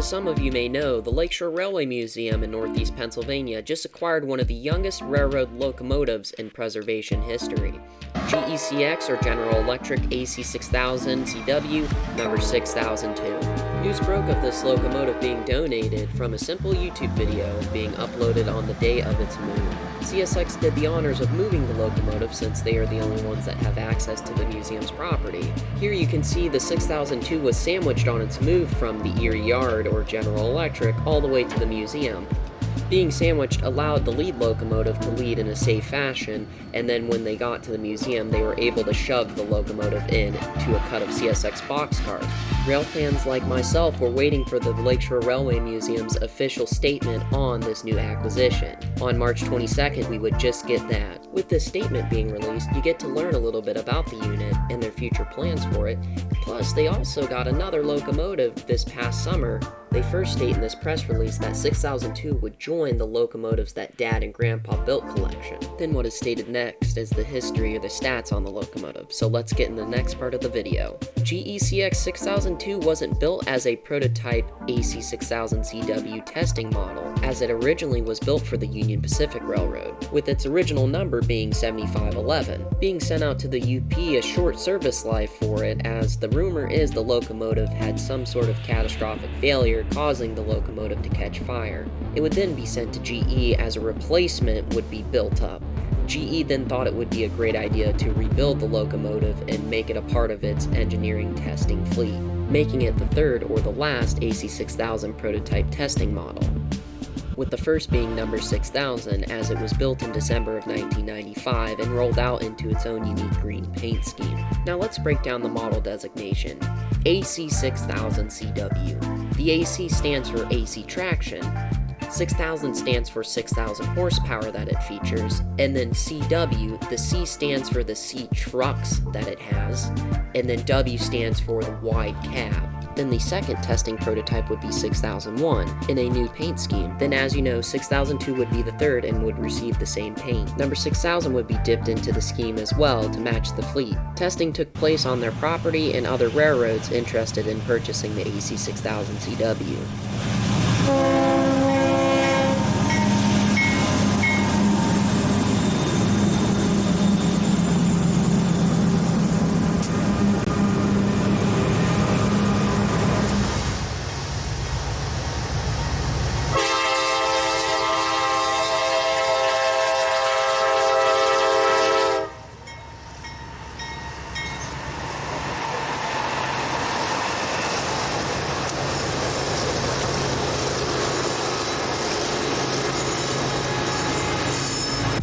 As some of you may know, the Lakeshore Railway Museum in Northeast Pennsylvania just acquired one of the youngest railroad locomotives in preservation history. GECX, or General Electric AC6000CW, number 6002. News broke of this locomotive being donated from a simple YouTube video being uploaded on the day of its move. CSX did the honors of moving the locomotive since they are the only ones that have access to the museum's property. Here you can see the 6002 was sandwiched on its move from the Erie Yard, or General Electric, all the way to the museum. Being sandwiched allowed the lead locomotive to lead in a safe fashion, and then when they got to the museum, they were able to shove the locomotive in to a cut of CSX boxcars. Rail fans like myself were waiting for the Lakeshore Railway Museum's official statement on this new acquisition. On March 22nd, we would just get that. With this statement being released, you get to learn a little bit about the unit and their future plans for it. Plus, they also got another locomotive this past summer. They first state in this press release that 6002 would join the locomotives that Dad and Grandpa built collection. Then what is stated next is the history or the stats on the locomotive, so let's get in the next part of the video. GECX 6002 wasn't built as a prototype AC6000CW testing model, as it originally was built for the Union Pacific Railroad, with its original number being 7511. Being sent out to the UP a short service life for it, as the rumor is the locomotive had some sort of catastrophic failure causing the locomotive to catch fire. It would then be sent to GE as a replacement would be built up. GE then thought it would be a great idea to rebuild the locomotive and make it a part of its engineering testing fleet, making it the third or the last AC6000 prototype testing model, with the first being number 6000, as it was built in December of 1995 and rolled out into its own unique green paint scheme. Now let's break down the model designation. AC6000CW. The AC stands for AC traction, 6000 stands for 6000 horsepower that it features, and then CW, the C stands for the C trucks that it has, and then W stands for the wide cab. Then the second testing prototype would be 6001 in a new paint scheme. Then, as you know, 6002 would be the third and would receive the same paint. Number 6000 would be dipped into the scheme as well to match the fleet. Testing took place on their property and other railroads interested in purchasing the AC6000CW.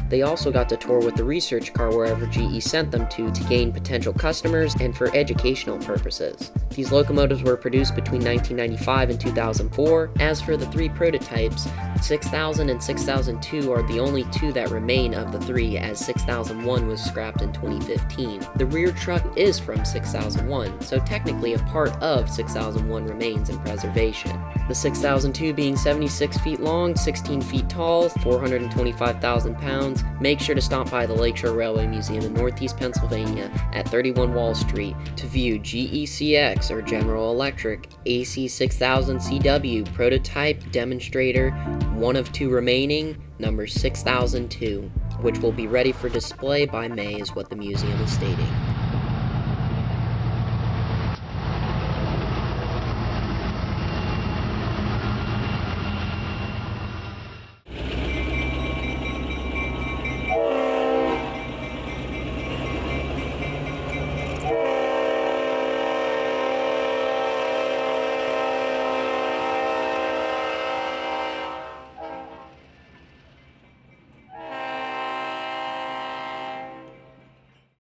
They also got to tour with the research car wherever GE sent them to gain potential customers and for educational purposes. These locomotives were produced between 1995 and 2004. As for the three prototypes, 6000 and 6002 are the only two that remain of the three, as 6001 was scrapped in 2015. The rear truck is from 6001, so technically a part of 6001 remains in preservation. The 6002 being 76 feet long, 16 feet tall, 425,000 pounds. Make sure to stop by the Lakeshore Railway Museum in Northeast Pennsylvania at 31 Wall Street to view GECX, or General Electric AC6000CW prototype Demonstrator, one of two remaining, number 6002, which will be ready for display by May is what the museum is stating.